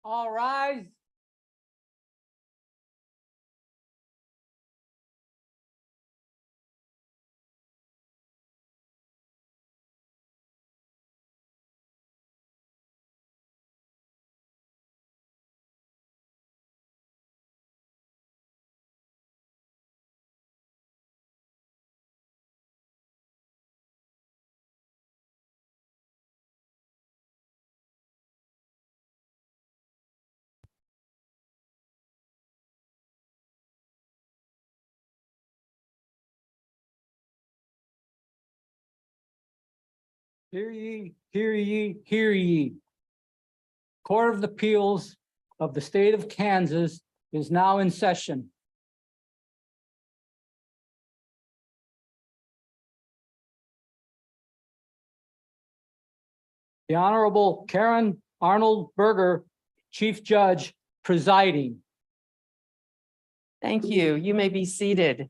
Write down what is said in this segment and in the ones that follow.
All rise. Hear ye, hear ye, hear ye. Court of Appeals of the state of Kansas is now in session. The Honorable Karen Arnold Berger, Chief Judge, presiding. Thank you. You may be seated.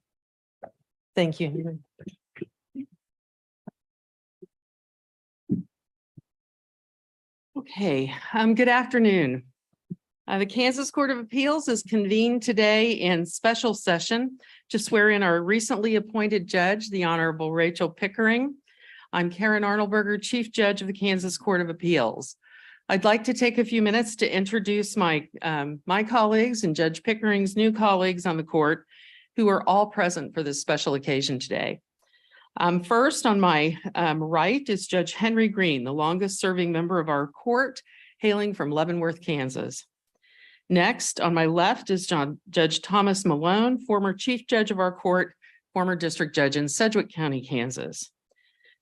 Thank you. Okay, good afternoon. The Kansas Court of Appeals is convened today in special session to swear in our recently appointed judge, the Honorable Rachel Pickering. I'm Karen Arnoldberger, Chief Judge of the Kansas Court of Appeals. I'd like to take a few minutes to introduce my colleagues and Judge Pickering's new colleagues on the court who are all present for this special occasion today. First, on my right is Judge Henry Green, the longest serving member of our court, hailing from Leavenworth, Kansas. Next, on my left is Judge Thomas Malone, former Chief Judge of our court, former District Judge in Sedgwick County, Kansas.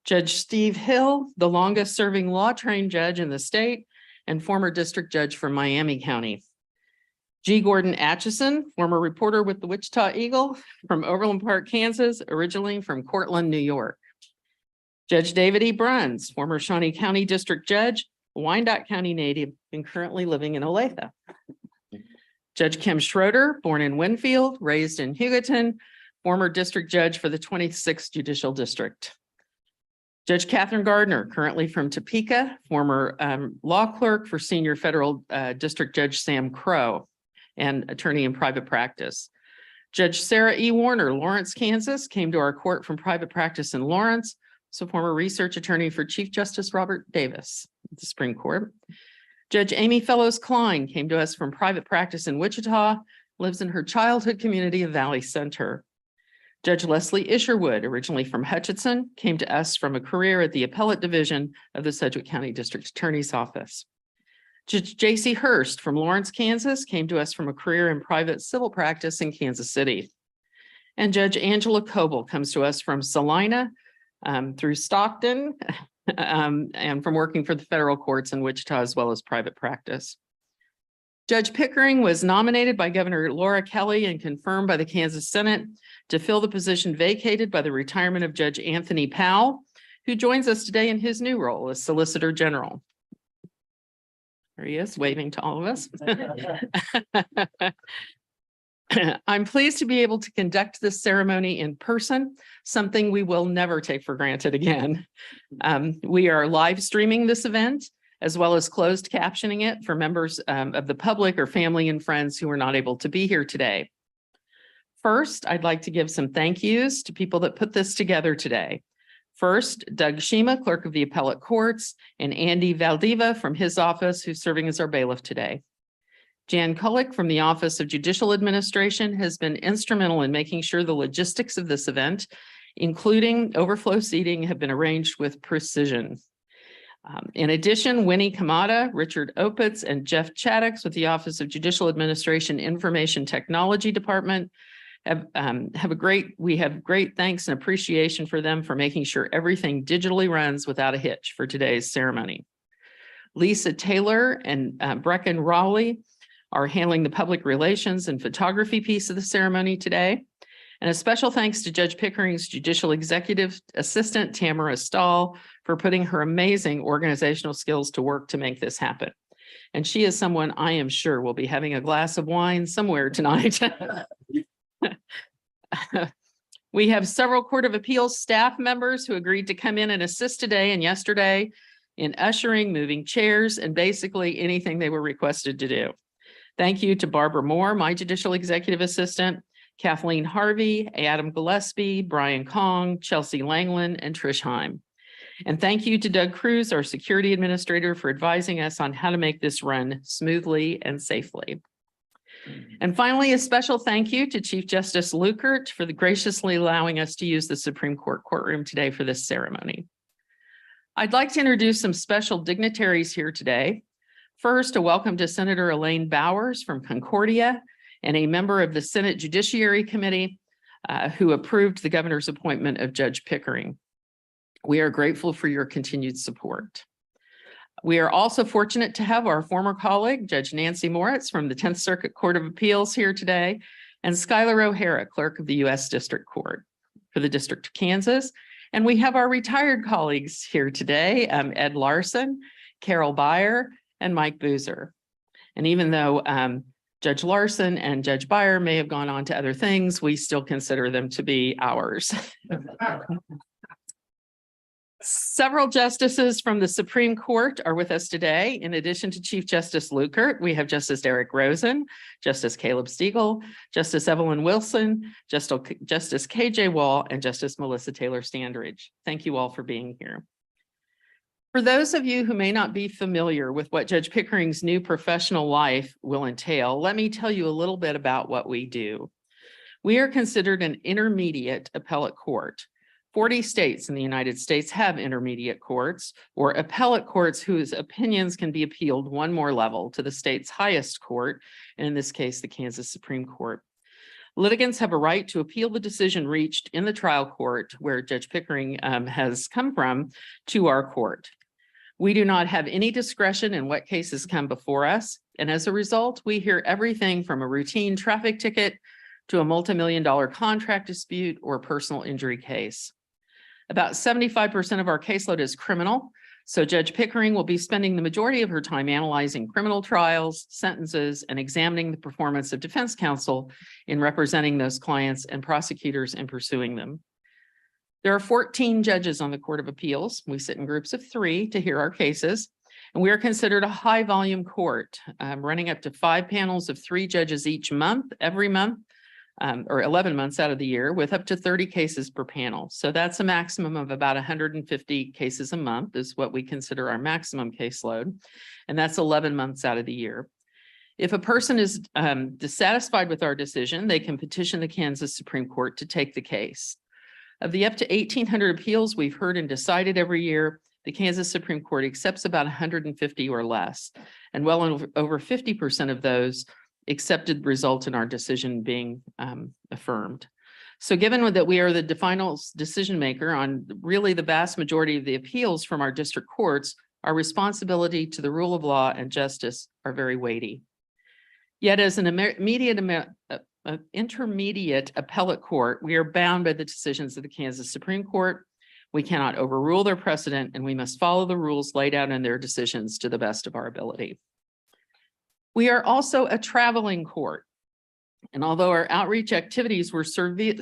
Judge Steve Hill, the longest serving law-trained judge in the state and former District Judge for Miami County. G. Gordon Atchison, former reporter with the Wichita Eagle from Overland Park, Kansas, originally from Cortland, New York. Judge David E. Bruns, former Shawnee County District Judge, Wyandotte County native, and currently living in Olathe. Judge Kim Schroeder, born in Winfield, raised in Hugoton, former District Judge for the 26th Judicial District. Judge Catherine Gardner, currently from Topeka, former law clerk for Senior Federal District Judge Sam Crow, and attorney in private practice. Judge Sarah E. Warner, Lawrence, Kansas, came to our court from private practice in Lawrence, so former research attorney for Chief Justice Robert Davis at the Supreme Court. Judge Amy Fellows Klein came to us from private practice in Wichita, lives in her childhood community of Valley Center. Judge Leslie Isherwood, originally from Hutchinson, came to us from a career at the Appellate Division of the Sedgwick County District Attorney's Office. Judge J.C. Hurst from Lawrence, Kansas, came to us from a career in private civil practice in Kansas City. And Judge Angela Coble comes to us from Salina through Stockton and from working for the federal courts in Wichita as well as private practice. Judge Pickering was nominated by Governor Laura Kelly and confirmed by the Kansas Senate to fill the position vacated by the retirement of Judge Anthony Powell, who joins us today in his new role as Solicitor General. There he is, waving to all of us. I'm pleased to be able to conduct this ceremony in person, something we will never take for granted again. We are live streaming this event, as well as closed captioning it for members of the public or family and friends who are not able to be here today. First, I'd like to give some thank yous to people that put this together today. First, Doug Shima, Clerk of the Appellate Courts, and Andy Valdiva from his office, who's serving as our bailiff today. Jan Kulik from the Office of Judicial Administration has been instrumental in making sure the logistics of this event, including overflow seating, have been arranged with precision. In addition, Winnie Kamada, Richard Opitz, and Jeff Chaddix with the Office of Judicial Administration Information Technology Department we have great thanks and appreciation for them for making sure everything digitally runs without a hitch for today's ceremony. Lisa Taylor and Brecken Rowley are handling the public relations and photography piece of the ceremony today. And a special thanks to Judge Pickering's Judicial Executive Assistant, Tamara Stahl, for putting her amazing organizational skills to work to make this happen. And she is someone I am sure will be having a glass of wine somewhere tonight. We have several Court of Appeals staff members who agreed to come in and assist today and yesterday. in ushering, moving chairs, and basically anything they were requested to do. Thank you to Barbara Moore, my judicial executive assistant, Kathleen Harvey, Adam Gillespie, Brian Kong, Chelsea Langland, and Trish Heim. And thank you to Doug Cruz, our security administrator, for advising us on how to make this run smoothly and safely. And finally, a special thank you to Chief Justice Lukert for graciously allowing us to use the Supreme Court courtroom today for this ceremony. I'd like to introduce some special dignitaries here today. First, a welcome to Senator Elaine Bowers from Concordia and a member of the Senate Judiciary Committee who approved the governor's appointment of Judge Pickering. We are grateful for your continued support. We are also fortunate to have our former colleague, Judge Nancy Moritz from the 10th Circuit Court of Appeals here today, and Skylar O'Hara, clerk of the U.S. District Court for the District of Kansas. And we have our retired colleagues here today, Ed Larson, Carol Beyer, and Mike Boozer. And even though Judge Larson and Judge Beyer may have gone on to other things, we still consider them to be ours. Several justices from the Supreme Court are with us today. In addition to Chief Justice Lukert, we have Justice Eric Rosen, Justice Caleb Stegall, Justice Evelyn Wilson, Justice KJ Wall, and Justice Melissa Taylor Standridge. Thank you all for being here. For those of you who may not be familiar with what Judge Pickering's new professional life will entail, let me tell you a little bit about what we do. We are considered an intermediate appellate court. 40 states in the United States have intermediate courts or appellate courts whose opinions can be appealed one more level to the state's highest court, and in this case, the Kansas Supreme Court. Litigants have a right to appeal the decision reached in the trial court where Judge Pickering has come from to our court. We do not have any discretion in what cases come before us, and as a result, we hear everything from a routine traffic ticket to a multi-million-dollar contract dispute or personal injury case. About 75% of our caseload is criminal, so Judge Pickering will be spending the majority of her time analyzing criminal trials, sentences, and examining the performance of defense counsel in representing those clients and prosecutors in pursuing them. There are 14 judges on the Court of Appeals. We sit in groups of 3 to hear our cases, and we are considered a high-volume court, running up to 5 panels of 3 judges each month, every month, or 11 months out of the year, with up to 30 cases per panel. So that's a maximum of about 150 cases a month is what we consider our maximum caseload. And that's 11 months out of the year. If a person is dissatisfied with our decision, they can petition the Kansas Supreme Court to take the case. Of the up to 1,800 appeals we've heard and decided every year, the Kansas Supreme Court accepts about 150 or less. And well over 50% of those accepted result in our decision being affirmed. So given that we are the final decision maker on really the vast majority of the appeals from our district courts, our responsibility to the rule of law and justice are very weighty. Yet as an intermediate appellate court, we are bound by the decisions of the Kansas Supreme Court. We cannot overrule their precedent, and we must follow the rules laid out in their decisions to the best of our ability. We are also a traveling court. And although our outreach activities were severely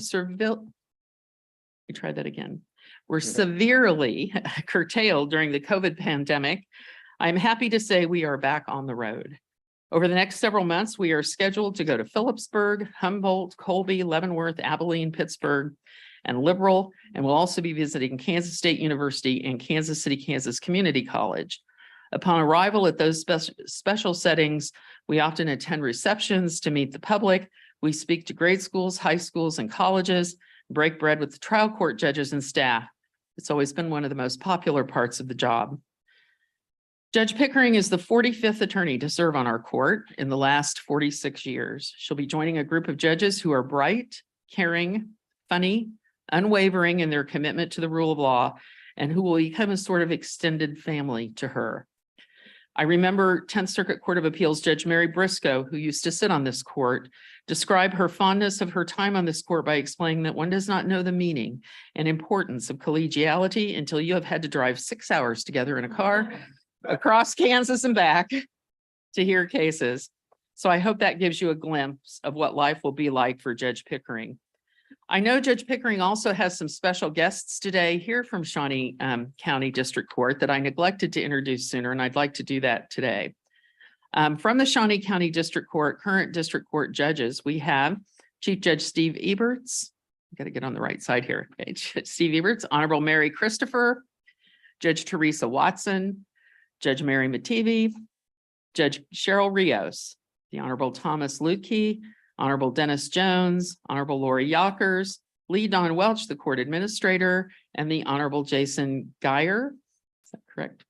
curtailed during the COVID pandemic, I'm happy to say we are back on the road. Over the next several months, we are scheduled to go to Phillipsburg, Humboldt, Colby, Leavenworth, Abilene, Pittsburgh, and Liberal, and we'll also be visiting Kansas State University and Kansas City, Kansas Community College. Upon arrival at those special settings, we often attend receptions to meet the public. We speak to grade schools, high schools, and colleges, break bread with the trial court judges and staff. It's always been one of the most popular parts of the job. Judge Pickering is the 45th attorney to serve on our court in the last 46 years. She'll be joining a group of judges who are bright, caring, funny, unwavering in their commitment to the rule of law, and who will become a sort of extended family to her. I remember 10th Circuit Court of Appeals Judge Mary Briscoe, who used to sit on this court, describe her fondness of her time on this court by explaining that one does not know the meaning and importance of collegiality until you have had to drive 6 hours together in a car across Kansas and back to hear cases. So I hope that gives you a glimpse of what life will be like for Judge Pickering. I know Judge Pickering also has some special guests today here from Shawnee County District Court that I neglected to introduce sooner, and I'd like to do that today. From the Shawnee County District Court, current district court judges, we have Chief Judge Steve Eberts. Got to get on the right side here. Okay. Steve Eberts, Honorable Mary Christopher, Judge Teresa Watson, Judge Mary Mativi, Judge Cheryl Rios, the Honorable Thomas Lukey, Honorable Dennis Jones, Honorable Lori Yockers, Lee Don Welch, the court administrator, and the Honorable Jason Geyer. Is that correct?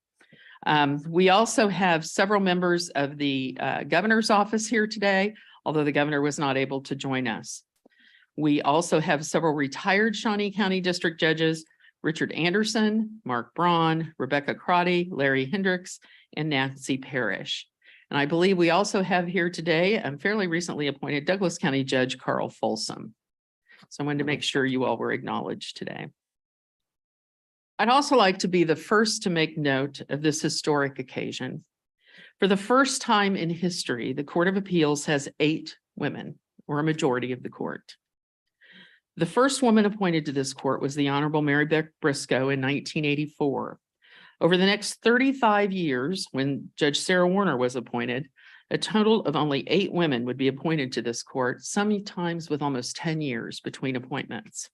We also have several members of the governor's office here today, although the governor was not able to join us. We also have several retired Shawnee County District judges, Richard Anderson, Mark Braun, Rebecca Crotty, Larry Hendricks, and Nancy Parrish. And I believe we also have here today, fairly recently appointed Douglas County Judge Carl Folsom. So I wanted to make sure you all were acknowledged today. I'd also like to be the first to make note of this historic occasion. For the first time in history, the Court of Appeals has 8 women, or a majority of the court. The first woman appointed to this court was the Honorable Mary Beck Briscoe in 1984. Over the next 35 years, when Judge Sarah Warner was appointed, a total of only 8 women would be appointed to this court, sometimes with almost 10 years between appointments.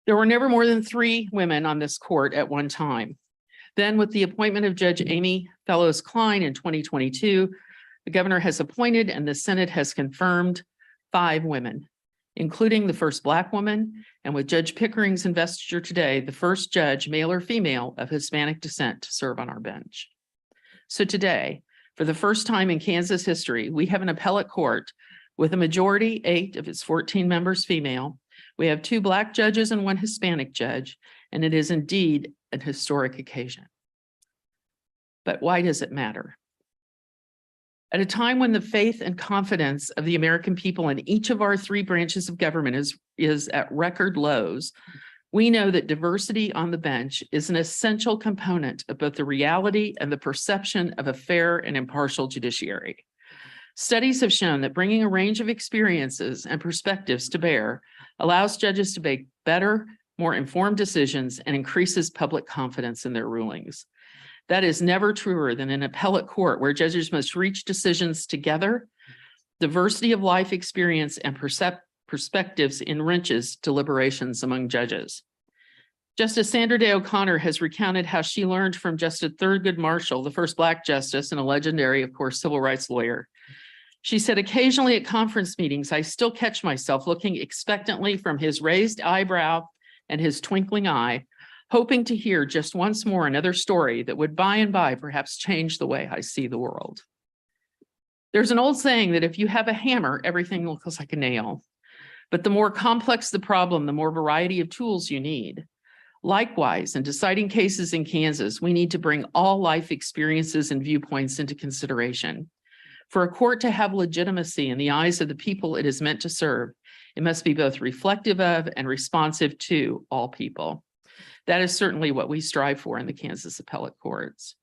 There were never more than 3 women on this court at one time. Then, with the appointment of Judge Amy Fellows Klein in 2022, the governor has appointed and the Senate has confirmed 5 women, including the first Black woman, and with Judge Pickering's investiture today, the first judge, male or female, of Hispanic descent to serve on our bench. So today, for the first time in Kansas history, we have an appellate court with a majority, 8 of its 14 members female. We have 2 Black judges and 1 Hispanic judge, and it is indeed an historic occasion. But why does it matter? At a time when the faith and confidence of the American people in each of our 3 branches of government is at record lows, we know that diversity on the bench is an essential component of both the reality and the perception of a fair and impartial judiciary. Studies have shown that bringing a range of experiences and perspectives to bear allows judges to make better, more informed decisions and increases public confidence in their rulings. That is never truer than in appellate court, where judges must reach decisions together. Diversity of life experience and perspectives enriches deliberations among judges. Justice Sandra Day O'Connor has recounted how she learned from Justice Thurgood Marshall, the first Black justice and a legendary, of course, civil rights lawyer. She said, occasionally at conference meetings, I still catch myself looking expectantly from his raised eyebrow and his twinkling eye, hoping to hear just once more another story that would by and by perhaps change the way I see the world. There's an old saying that if you have a hammer, everything looks like a nail. But the more complex the problem, the more variety of tools you need. Likewise, in deciding cases in Kansas, we need to bring all life experiences and viewpoints into consideration. For a court to have legitimacy in the eyes of the people it is meant to serve, it must be both reflective of and responsive to all people. That is certainly what we strive for in the Kansas appellate courts.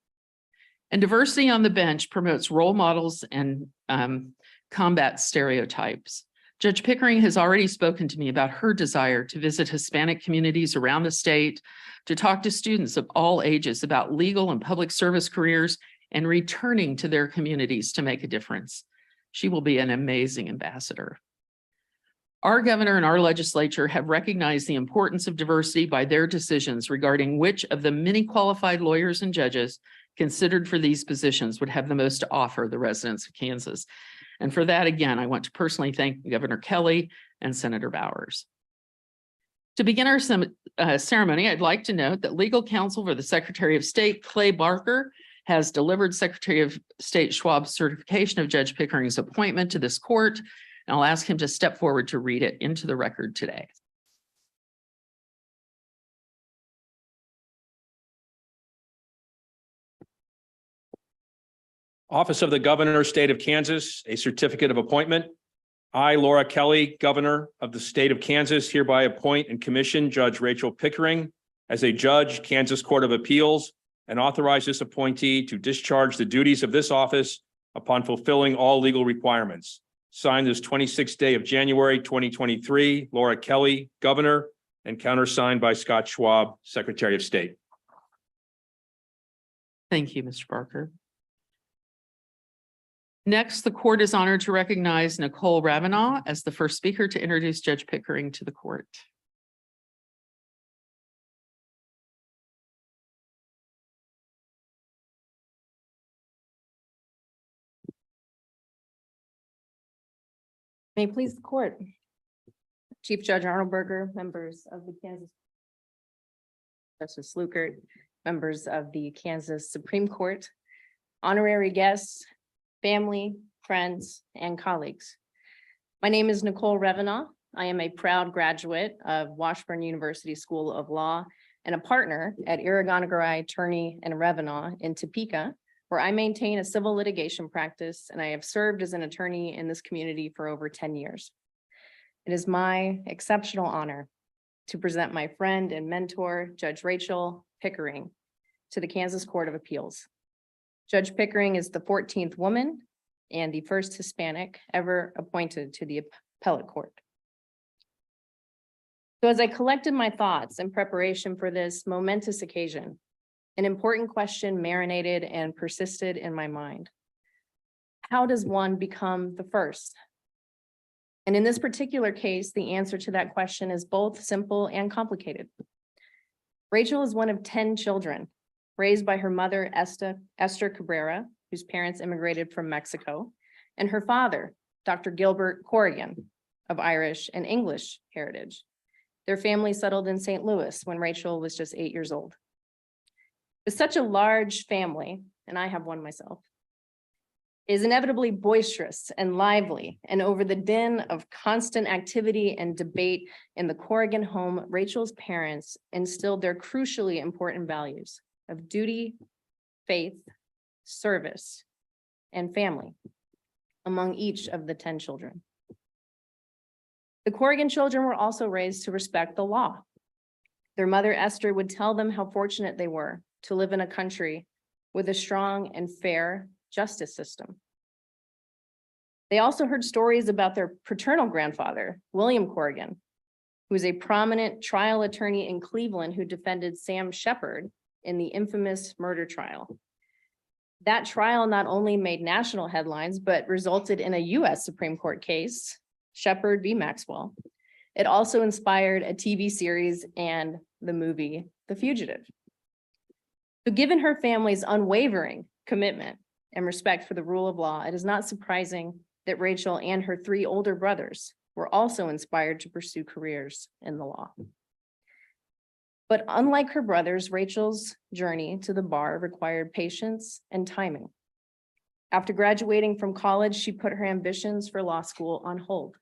And diversity on the bench promotes role models and combats stereotypes. Judge Pickering has already spoken to me about her desire to visit Hispanic communities around the state, to talk to students of all ages about legal and public service careers, and returning to their communities to make a difference. She will be an amazing ambassador. Our governor and our legislature have recognized the importance of diversity by their decisions regarding which of the many qualified lawyers and judges considered for these positions would have the most to offer the residents of Kansas. And for that, again, I want to personally thank Governor Kelly and Senator Bowers. To begin our ceremony, I'd like to note that legal counsel for the Secretary of State, Clay Barker, has delivered Secretary of State Schwab's certification of Judge Pickering's appointment to this court, and I'll ask him to step forward to read it into the record today. Office of the Governor, State of Kansas, a certificate of appointment. I, Laura Kelly, Governor of the State of Kansas, hereby appoint and commission Judge Rachel Pickering as a judge, Kansas Court of Appeals, and authorize this appointee to discharge the duties of this office upon fulfilling all legal requirements. signed this 26th day of January, 2023, Laura Kelly, Governor, and countersigned by Scott Schwab, Secretary of State. Thank you, Mr. Barker. Next, the court is honored to recognize Nicole Ravanaugh as the first speaker to introduce Judge Pickering to the court. May it please the court. Chief Judge Arnold Berger, members of the Kansas. Justice Lukert, members of the Kansas Supreme Court, honorary guests, family, friends, and colleagues. My name is Nicole Ravanaugh. I am a proud graduate of Washburn University School of Law and a partner at Irrigonagarai, Turney, and Ravanaugh in Topeka, where I maintain a civil litigation practice, and I have served as an attorney in this community for over 10 years. It is my exceptional honor to present my friend and mentor, Judge Rachel Pickering, to the Kansas Court of Appeals. Judge Pickering is the 14th woman and the first Hispanic ever appointed to the appellate court. So as I collected my thoughts in preparation for this momentous occasion, an important question marinated and persisted in my mind. How does one become the first? And in this particular case, the answer to that question is both simple and complicated. Rachel is one of 10 children raised by her mother, Esther Cabrera, whose parents immigrated from Mexico, and her father, Dr. Gilbert Corrigan, of Irish and English heritage. Their family settled in St. Louis when Rachel was just 8 years old. With such a large family, and I have one myself, is inevitably boisterous and lively, and over the din of constant activity and debate in the Corrigan home, Rachel's parents instilled their crucially important values of duty, faith, service, and family among each of the 10 children. The Corrigan children were also raised to respect the law. Their mother, Esther, would tell them how fortunate they were to live in a country with a strong and fair justice system. They also heard stories about their paternal grandfather, William Corrigan, who was a prominent trial attorney in Cleveland who defended Sam Shepard in the infamous murder trial. That trial not only made national headlines, but resulted in a US Supreme Court case, Shepard v. Maxwell. It also inspired a TV series and the movie, The Fugitive. So given her family's unwavering commitment and respect for the rule of law, it is not surprising that Rachel and her 3 older brothers were also inspired to pursue careers in the law. But unlike her brothers, Rachel's journey to the bar required patience and timing. After graduating from college, she put her ambitions for law school on hold.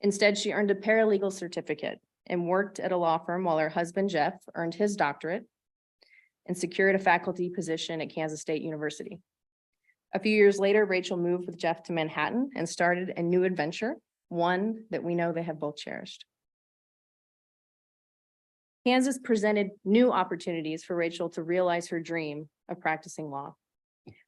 Instead, she earned a paralegal certificate and worked at a law firm while her husband, Jeff, earned his doctorate and secured a faculty position at Kansas State University. A few years later, Rachel moved with Jeff to Manhattan and started a new adventure, one that we know they have both cherished. Kansas presented new opportunities for Rachel to realize her dream of practicing law.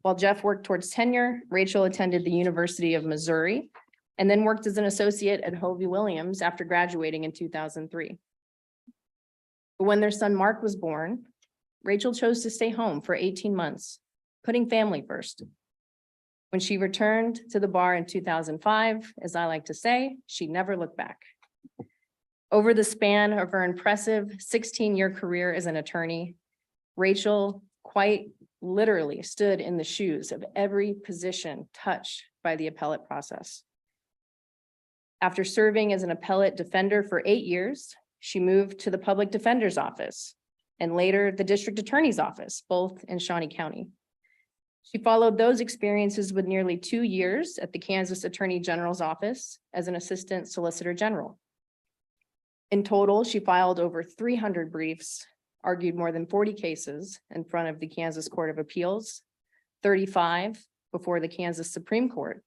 While Jeff worked towards tenure, Rachel attended the University of Missouri and then worked as an associate at Hovey Williams after graduating in 2003. But when their son Mark was born, Rachel chose to stay home for 18 months, putting family first. When she returned to the bar in 2005, as I like to say, she never looked back. Over the span of her impressive 16-year career as an attorney, Rachel quite literally stood in the shoes of every position touched by the appellate process. After serving as an appellate defender for 8 years, she moved to the public defender's office and later the district attorney's office, both in Shawnee County. She followed those experiences with nearly 2 years at the Kansas Attorney General's office as an assistant solicitor general. In total, she filed over 300 briefs, argued more than 40 cases in front of the Kansas Court of Appeals, 35 before the Kansas Supreme Court,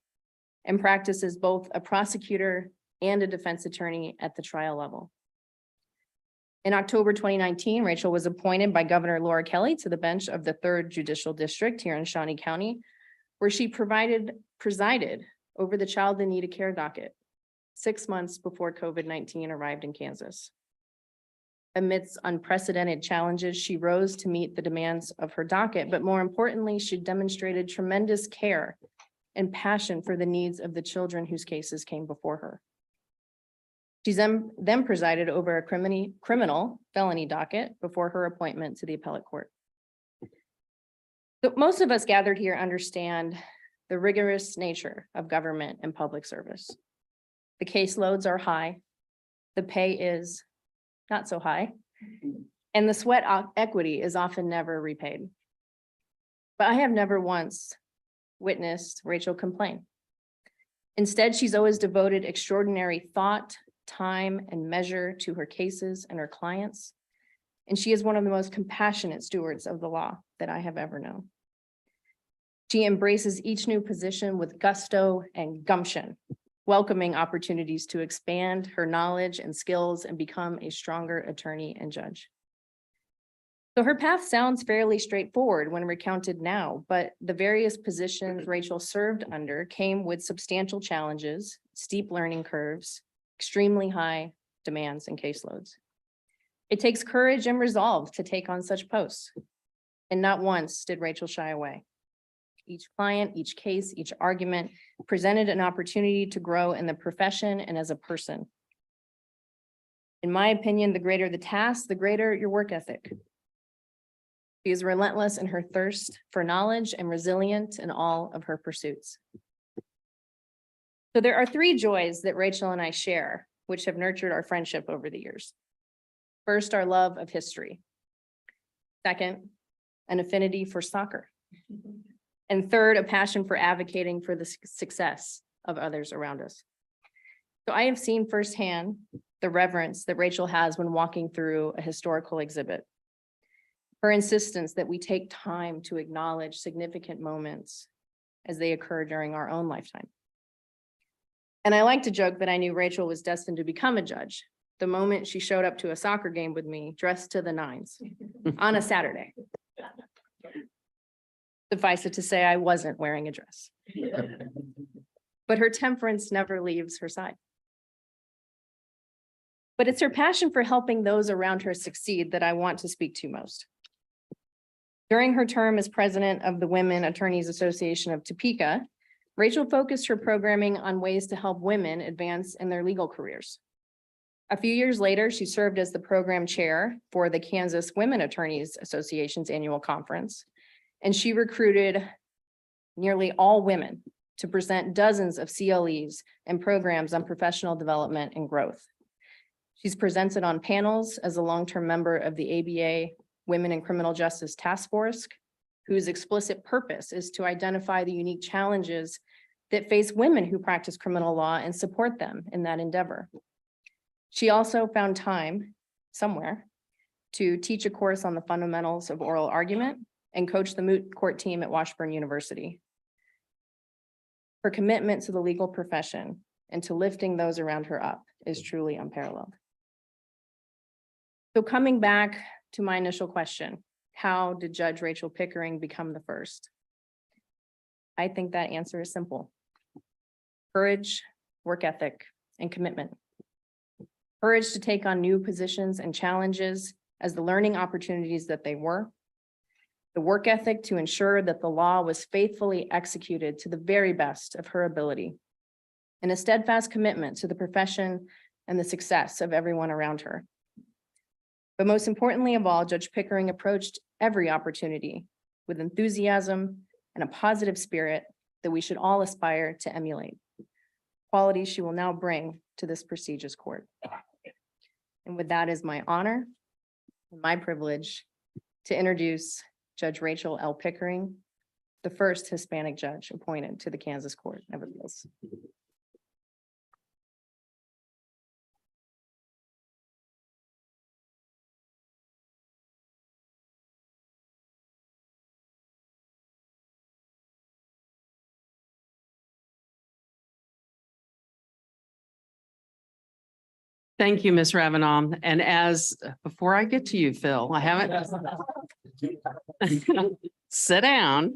and practices both a prosecutor and a defense attorney at the trial level. In October 2019, Rachel was appointed by Governor Laura Kelly to the bench of the 3rd Judicial District here in Shawnee County, where she presided over the child in need of care docket 6 months before COVID-19 arrived in Kansas. Amidst unprecedented challenges, she rose to meet the demands of her docket, but more importantly, she demonstrated tremendous care and passion for the needs of the children whose cases came before her. She's then presided over a criminal felony docket before her appointment to the appellate court. So most of us gathered here understand the rigorous nature of government and public service. The caseloads are high, the pay is not so high, and the sweat equity is often never repaid. But I have never once witnessed Rachel complain. Instead, she's always devoted extraordinary thought, time, and measure to her cases and her clients. And she is one of the most compassionate stewards of the law that I have ever known. She embraces each new position with gusto and gumption, welcoming opportunities to expand her knowledge and skills and become a stronger attorney and judge. So her path sounds fairly straightforward when recounted now, but the various positions Rachel served under came with substantial challenges, steep learning curves, extremely high demands and caseloads. It takes courage and resolve to take on such posts. And not once did Rachel shy away. Each client, each case, each argument presented an opportunity to grow in the profession and as a person. In my opinion, the greater the task, the greater your work ethic. She is relentless in her thirst for knowledge and resilient in all of her pursuits. So there are 3 joys that Rachel and I share, which have nurtured our friendship over the years. First, our love of history. Second, an affinity for soccer. And third, a passion for advocating for the success of others around us. So I have seen firsthand the reverence that Rachel has when walking through a historical exhibit. Her insistence that we take time to acknowledge significant moments as they occur during our own lifetime. And I like to joke that I knew Rachel was destined to become a judge the moment she showed up to a soccer game with me dressed to the nines on a Saturday. Suffice it to say, I wasn't wearing a dress. But her temperance never leaves her side. But it's her passion for helping those around her succeed that I want to speak to most. During her term as president of the Women Attorneys Association of Topeka, Rachel focused her programming on ways to help women advance in their legal careers. A few years later, she served as the program chair for the Kansas Women Attorneys Association's annual conference, and she recruited nearly all women to present dozens of CLEs and programs on professional development and growth. She's presented on panels as a long-term member of the ABA Women in Criminal Justice Task Force, whose explicit purpose is to identify the unique challenges that face women who practice criminal law and support them in that endeavor. She also found time somewhere to teach a course on the fundamentals of oral argument and coach the moot court team at Washburn University. Her commitment to the legal profession and to lifting those around her up is truly unparalleled. So coming back to my initial question, how did Judge Rachel Pickering become the first? I think that answer is simple. Courage, work ethic, and commitment. Courage to take on new positions and challenges as the learning opportunities that they were. The work ethic to ensure that the law was faithfully executed to the very best of her ability. And a steadfast commitment to the profession and the success of everyone around her. But most importantly of all, Judge Pickering approached every opportunity with enthusiasm and a positive spirit that we should all aspire to emulate. Qualities she will now bring to this prestigious court. And with that is my honor and my privilege to introduce Judge Rachel L. Pickering, the first Hispanic judge appointed to the Kansas Court of Appeals. Thank you, Ms. Ravenon. And before I get to you, Phil, I haven't. Sit down.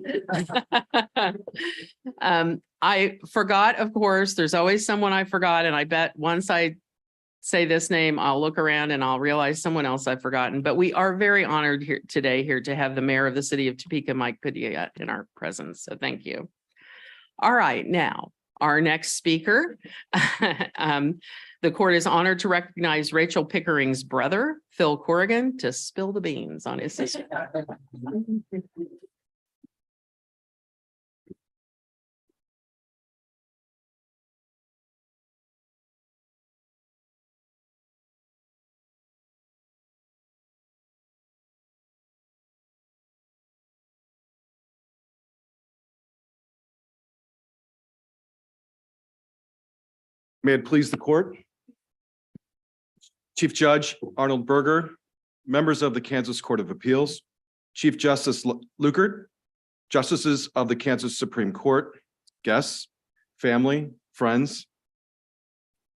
I forgot, of course, there's always someone I forgot, and I bet once I say this name, I'll look around and I'll realize someone else I've forgotten. But we are very honored here today to have the mayor of the city of Topeka, Mike Padilla, in our presence. So thank you. All right, now our next speaker. The court is honored to recognize Rachel Pickering's brother, Phil Corrigan, to spill the beans on his sister. May it please the court. Chief Judge Arnold Berger, members of the Kansas Court of Appeals, Chief Justice Lukert, justices of the Kansas Supreme Court, guests, family, friends.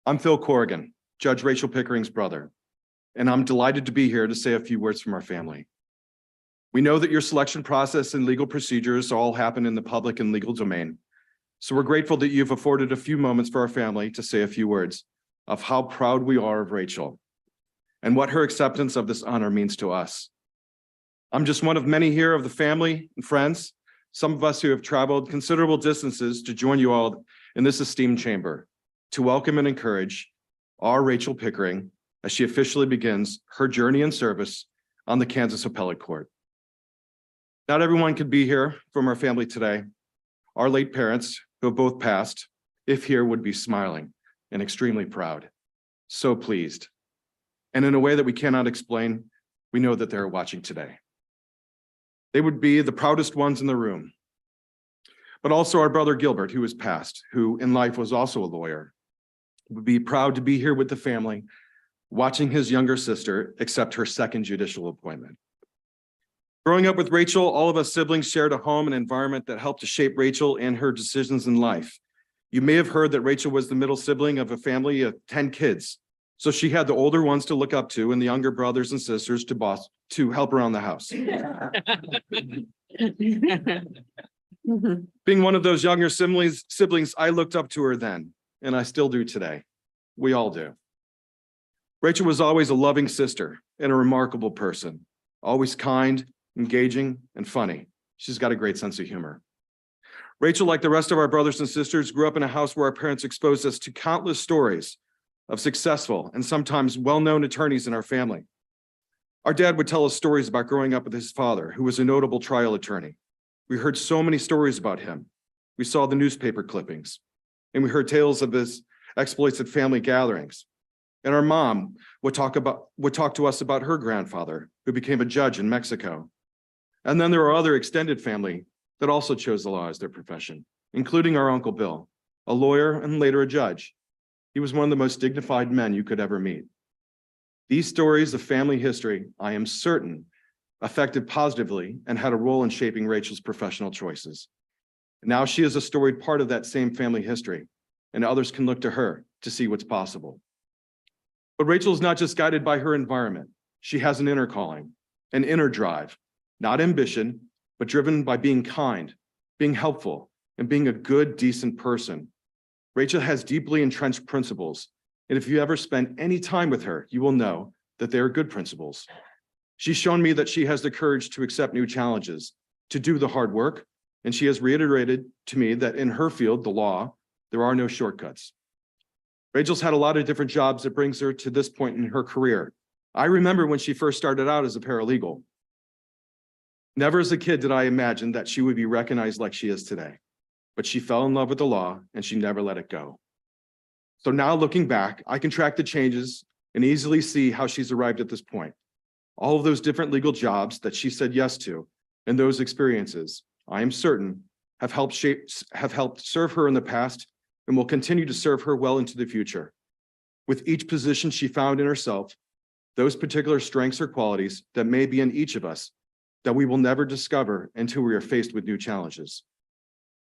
I'm Phil Corrigan, Judge Rachel Pickering's brother, and I'm delighted to be here to say a few words from our family. We know that your selection process and legal procedures all happen in the public and legal domain. So we're grateful that you've afforded a few moments for our family to say a few words of how proud we are of Rachel and what her acceptance of this honor means to us. I'm just one of many here of the family and friends, some of us who have traveled considerable distances to join you all in this esteemed chamber to welcome and encourage our Rachel Pickering as she officially begins her journey in service on the Kansas Appellate Court. Not everyone could be here from our family today. Our late parents, who have both passed, if here, would be smiling and extremely proud, so pleased. And in a way that we cannot explain, we know that they're watching today. They would be the proudest ones in the room, but also our brother Gilbert, who has passed, who in life was also a lawyer, would be proud to be here with the family, watching his younger sister accept her second judicial appointment. Growing up with Rachel, all of us siblings shared a home and environment that helped to shape Rachel and her decisions in life. You may have heard that Rachel was the middle sibling of a family of 10 kids. So she had the older ones to look up to and the younger brothers and sisters to help around the house. Being one of those younger siblings, I looked up to her then, and I still do today. We all do. Rachel was always a loving sister and a remarkable person, always kind, engaging, and funny. She's got a great sense of humor. Rachel, like the rest of our brothers and sisters, grew up in a house where our parents exposed us to countless stories of successful and sometimes well-known attorneys in our family. Our dad would tell us stories about growing up with his father, who was a notable trial attorney. We heard so many stories about him. We saw the newspaper clippings, and we heard tales of his exploits at family gatherings. And our mom would talk to us about her grandfather, who became a judge in Mexico. And then there are other extended family that also chose the law as their profession, including our Uncle Bill, a lawyer and later a judge. He was one of the most dignified men you could ever meet. These stories of family history, I am certain, affected positively and had a role in shaping Rachel's professional choices. Now she is a storied part of that same family history, and others can look to her to see what's possible. But Rachel is not just guided by her environment. She has an inner calling, an inner drive, not ambition, but driven by being kind, being helpful, and being a good, decent person. Rachel has deeply entrenched principles, and if you ever spend any time with her, you will know that they are good principles. She's shown me that she has the courage to accept new challenges, to do the hard work, and she has reiterated to me that in her field, the law, there are no shortcuts. Rachel's had a lot of different jobs that brings her to this point in her career. I remember when she first started out as a paralegal. Never as a kid did I imagine that she would be recognized like she is today. But she fell in love with the law and she never let it go. So now looking back, I can track the changes and easily see how she's arrived at this point. All of those different legal jobs that she said yes to and those experiences, I am certain, have helped serve her in the past and will continue to serve her well into the future. With each position she found in herself, those particular strengths or qualities that may be in each of us that we will never discover until we are faced with new challenges.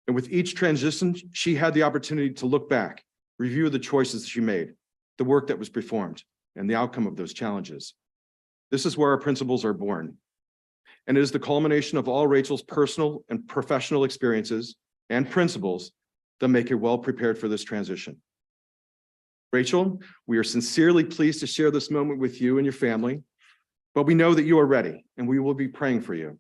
And with each transition, she had the opportunity to look back, review the choices she made, the work that was performed, and the outcome of those challenges. This is where our principles are born. And it is the culmination of all Rachel's personal and professional experiences and principles that make her well prepared for this transition. Rachel, we are sincerely pleased to share this moment with you and your family, but we know that you are ready and we will be praying for you.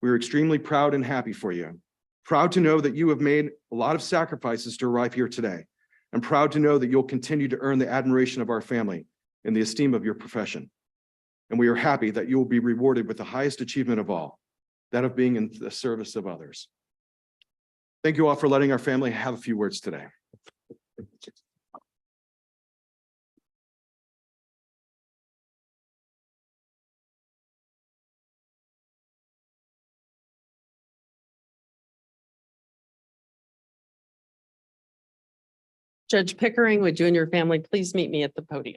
We are extremely proud and happy for you. Proud to know that you have made a lot of sacrifices to arrive here today, and proud to know that you'll continue to earn the admiration of our family and the esteem of your profession. And we are happy that you will be rewarded with the highest achievement of all, that of being in the service of others. Thank you all for letting our family have a few words today. Judge Pickering, would you and your family please meet me at the podium?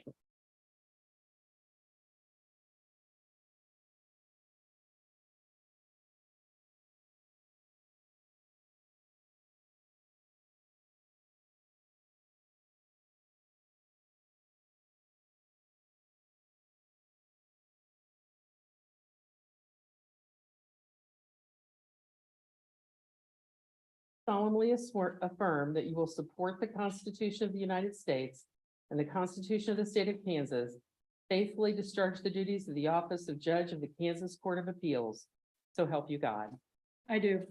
Solemnly affirm that you will support the Constitution of the United States and the Constitution of the State of Kansas, faithfully discharge the duties of the office of Judge of the Kansas Court of Appeals. So help you God. I do.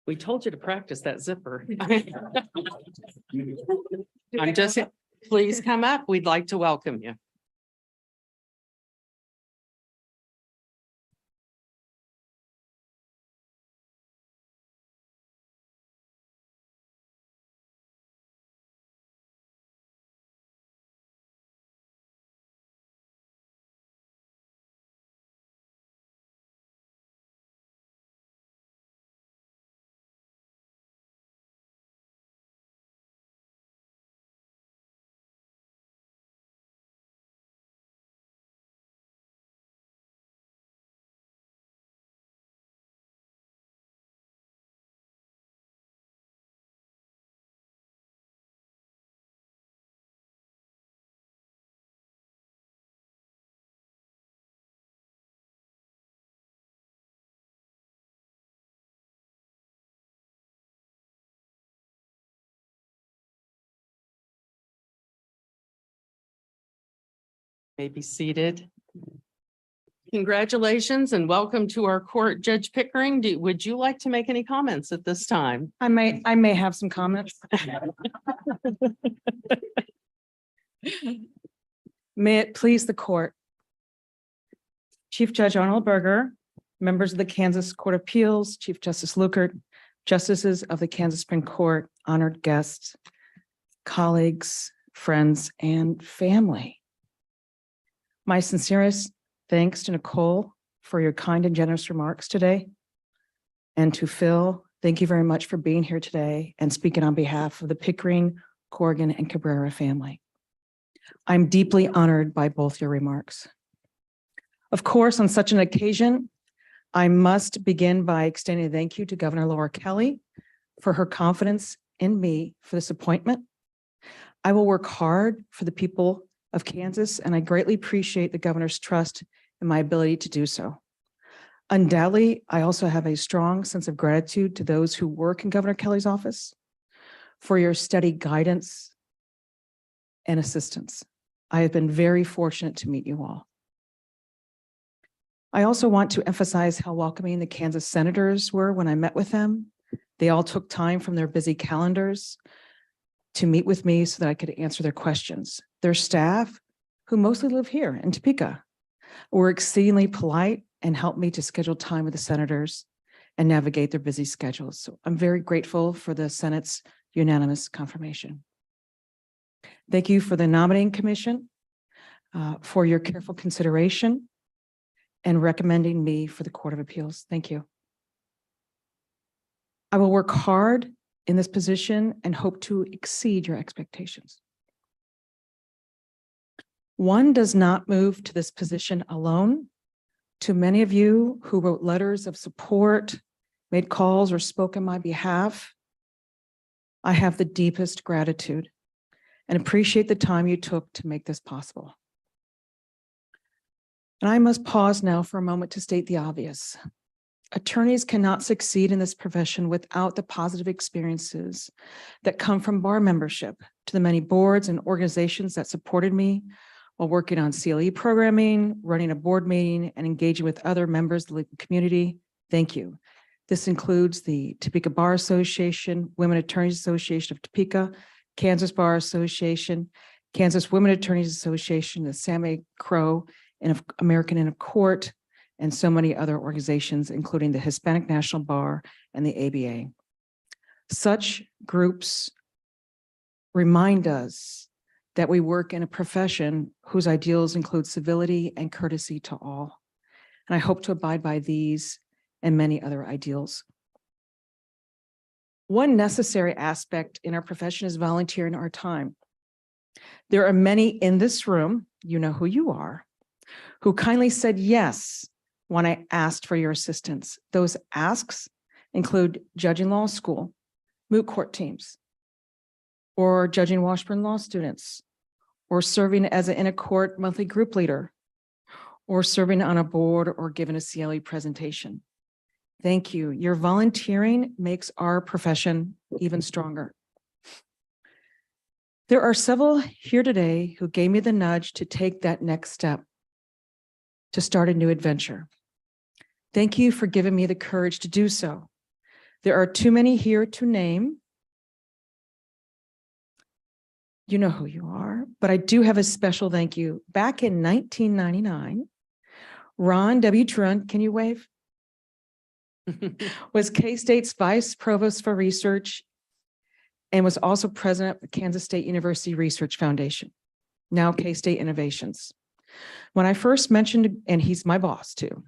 We told you to practice that zipper. I'm just, please come up. We'd like to welcome you. May be seated. Congratulations and welcome to our court. Judge Pickering, would you like to make any comments at this time? I may have some comments. May it please the court. Chief Judge Arnold Berger, members of the Kansas Court of Appeals, Chief Justice Lukert, justices of the Kansas Supreme Court, honored guests, colleagues, friends, and family. My sincerest thanks to Nicole for your kind and generous remarks today. And to Phil, thank you very much for being here today and speaking on behalf of the Pickering, Corrigan, and Cabrera family. I'm deeply honored by both your remarks. Of course, on such an occasion, I must begin by extending a thank you to Governor Laura Kelly for her confidence in me for this appointment. I will work hard for the people of Kansas, and I greatly appreciate the governor's trust in my ability to do so. Undoubtedly, I also have a strong sense of gratitude to those who work in Governor Kelly's office for your steady guidance and assistance. I have been very fortunate to meet you all. I also want to emphasize how welcoming the Kansas senators were when I met with them. They all took time from their busy calendars to meet with me so that I could answer their questions. Their staff, who mostly live here in Topeka, were exceedingly polite and helped me to schedule time with the senators and navigate their busy schedules. So I'm very grateful for the Senate's unanimous confirmation. Thank you for the nominating commission. for your careful consideration and recommending me for the Court of Appeals. Thank you. I will work hard in this position and hope to exceed your expectations. One does not move to this position alone. To many of you who wrote letters of support, made calls, or spoke on my behalf, I have the deepest gratitude and appreciate the time you took to make this possible. And I must pause now for a moment to state the obvious. Attorneys cannot succeed in this profession without the positive experiences that come from bar membership. To the many boards and organizations that supported me while working on CLE programming, running a board meeting, and engaging with other members of the legal community, thank you. This includes the Topeka Bar Association, Women Attorneys Association of Topeka, Kansas Bar Association, Kansas Women Attorneys Association, the Sammy Crow, and American Inn of Court, and so many other organizations, including the Hispanic National Bar and the ABA. Such groups remind us that we work in a profession whose ideals include civility and courtesy to all. And I hope to abide by these and many other ideals. One necessary aspect in our profession is volunteering our time. There are many in this room, you know who you are, who kindly said yes when I asked for your assistance. Those asks include judging law school, moot court teams, or judging Washburn law students, or serving as an in-a-court monthly group leader, or serving on a board or giving a CLE presentation. Thank you. Your volunteering makes our profession even stronger. There are several here today who gave me the nudge to take that next step, to start a new adventure. Thank you for giving me the courage to do so. There are too many here to name. You know who you are, but I do have a special thank you. Back in 1999, Ron W. Trun, can you wave? Was K-State's Vice Provost for Research and was also president of the Kansas State University Research Foundation, now K-State Innovations. When I first mentioned, and he's my boss too,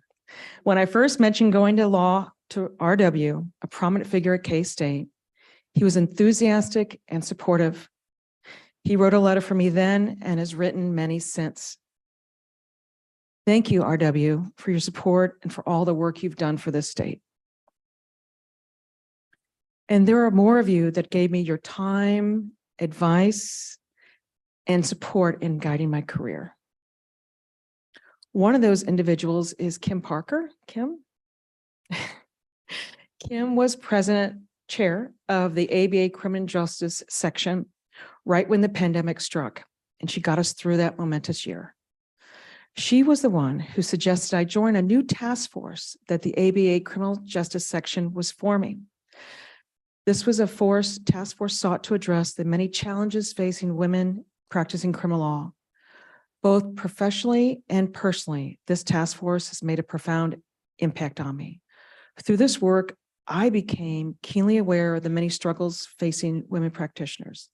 when I first mentioned going to law to RW, a prominent figure at K-State, he was enthusiastic and supportive. He wrote a letter for me then and has written many since. Thank you, RW, for your support and for all the work you've done for this state. And there are more of you that gave me your time, advice, and support in guiding my career. One of those individuals is Kim Parker. Kim? Kim was president chair of the ABA Criminal Justice section right when the pandemic struck, and she got us through that momentous year. She was the one who suggested I join a new task force that the ABA Criminal Justice section was forming. This was a task force sought to address the many challenges facing women practicing criminal law. Both professionally and personally, this task force has made a profound impact on me. Through this work, I became keenly aware of the many struggles facing women practitioners.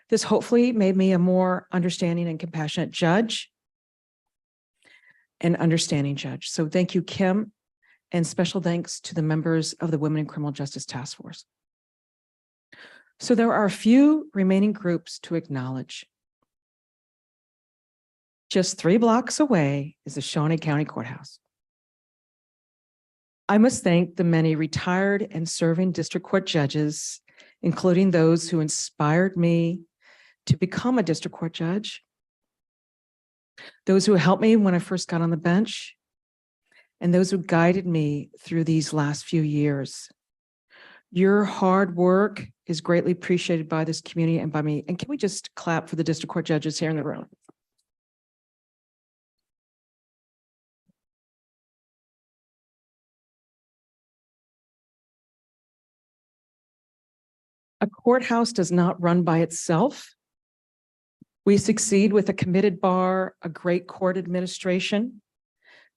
This hopefully made me a more understanding and compassionate judge and understanding judge. So thank you, Kim, and special thanks to the members of the Women in Criminal Justice Task Force. So there are a few remaining groups to acknowledge. Just 3 blocks away is the Shawnee County Courthouse. I must thank the many retired and serving district court judges, including those who inspired me to become a district court judge, those who helped me when I first got on the bench, and those who guided me through these last few years. Your hard work is greatly appreciated by this community and by me. And can we just clap for the district court judges here in the room? A courthouse does not run by itself. We succeed with a committed bar, a great court administration,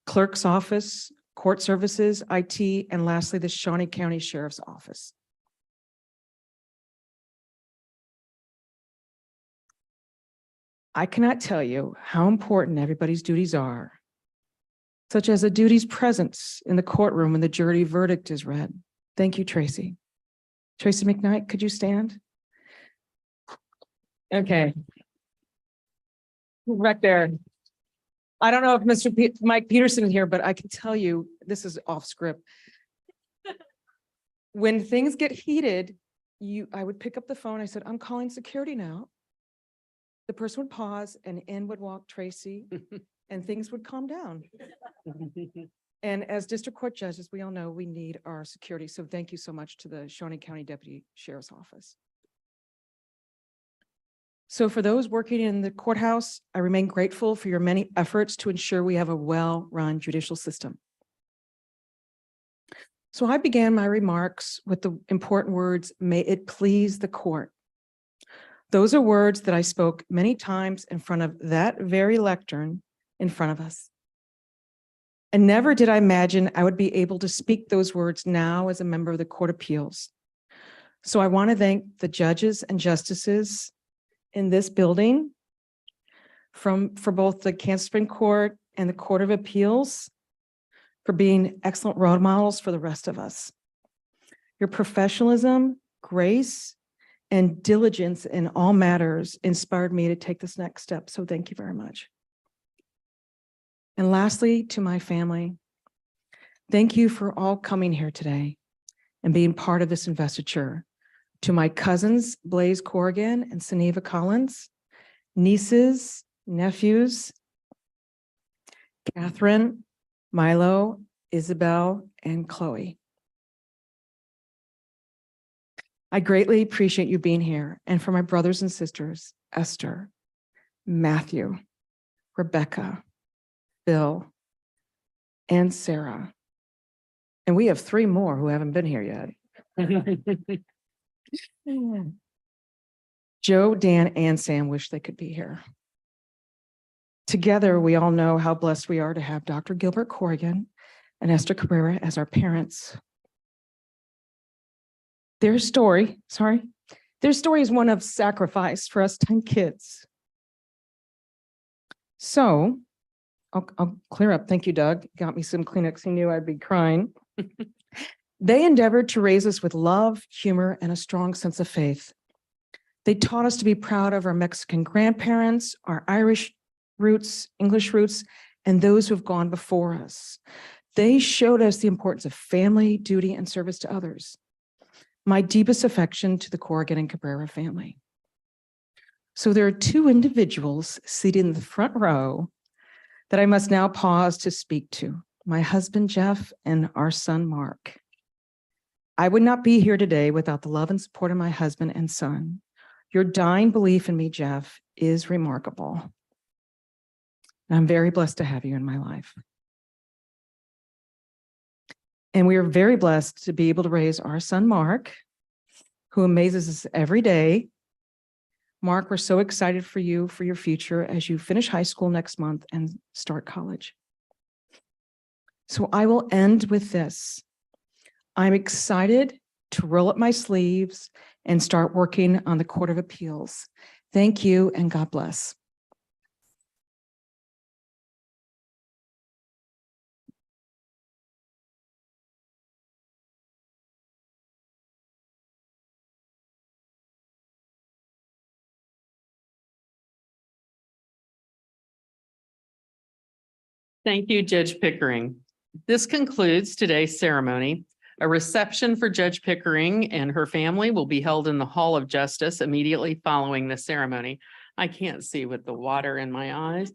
clerk's office, court services, IT, and lastly, the Shawnee County Sheriff's Office. I cannot tell you how important everybody's duties are, such as a duty's presence in the courtroom when the jury verdict is read. Thank you, Tracy. Tracy McKnight, could you stand? Okay. Right there. I don't know if Mike Peterson is here, but I can tell you, this is off script. When things get heated, I would pick up the phone. I said, I'm calling security now. The person would pause and in would walk Tracy and things would calm down. And as district court judges, we all know we need our security. So thank you so much to the Shawnee County Deputy Sheriff's Office. So for those working in the courthouse, I remain grateful for your many efforts to ensure we have a well-run judicial system. So I began my remarks with the important words, may it please the court. Those are words that I spoke many times in front of that very lectern in front of us. And never did I imagine I would be able to speak those words now as a member of the Court of Appeals. So I want to thank the judges and justices in this building for both the Kansas Supreme Court and the Court of Appeals for being excellent role models for the rest of us. Your professionalism, grace, and diligence in all matters inspired me to take this next step. So thank you very much. And lastly, to my family, thank you for all coming here today and being part of this investiture. To my cousins, Blaze Corrigan and Suneva Collins, nieces, nephews, Catherine, Milo, Isabel, and Chloe. I greatly appreciate you being here. And for my brothers and sisters, Esther, Matthew, Rebecca, Bill, and Sarah. And we have 3 more who haven't been here yet. Joe, Dan, and Sam wish they could be here. Together, we all know how blessed we are to have Dr. Gilbert Corrigan and Esther Cabrera as our parents. Their story is one of sacrifice for us 10 kids. So I'll clear up. Thank you, Doug. Got me some Kleenex. He knew I'd be crying. They endeavored to raise us with love, humor, and a strong sense of faith. They taught us to be proud of our Mexican grandparents, our Irish roots, English roots, and those who have gone before us. They showed us the importance of family, duty, and service to others. My deepest affection to the Corrigan and Cabrera family. So there are 2 individuals seated in the front row that I must now pause to speak to. My husband, Jeff, and our son, Mark. I would not be here today without the love and support of my husband and son. Your dying belief in me, Jeff, is remarkable. And I'm very blessed to have you in my life. And we are very blessed to be able to raise our son, Mark, who amazes us every day. Mark, we're so excited for you, for your future as you finish high school next month and start college. So I will end with this. I'm excited to roll up my sleeves and start working on the Court of Appeals. Thank you and God bless. Thank you, Judge Pickering. This concludes today's ceremony. A reception for Judge Pickering and her family will be held in the Hall of Justice immediately following the ceremony. I can't see with the water in my eyes.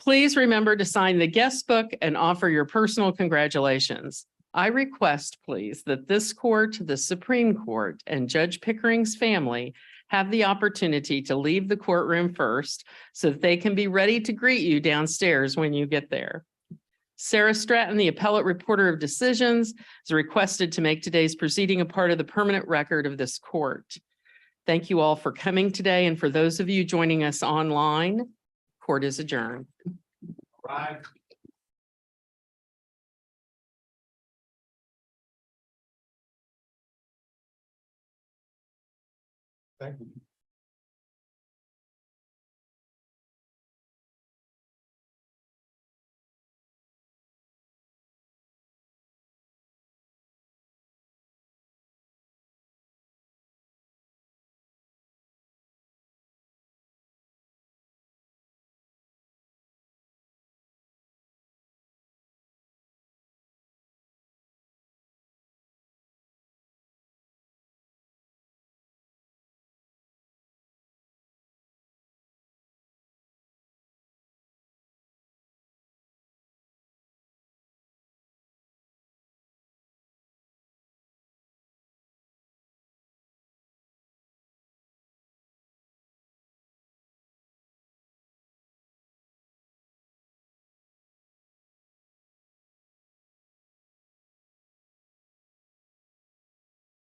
Please remember to sign the guest book and offer your personal congratulations. I request, please, that this court, the Supreme Court, and Judge Pickering's family have the opportunity to leave the courtroom first so that they can be ready to greet you downstairs when you get there. Sarah Stratton, the appellate reporter of decisions, is requested to make today's proceeding a part of the permanent record of this court. Thank you all for coming today, and for those of you joining us online, court is adjourned. Right. Thank you.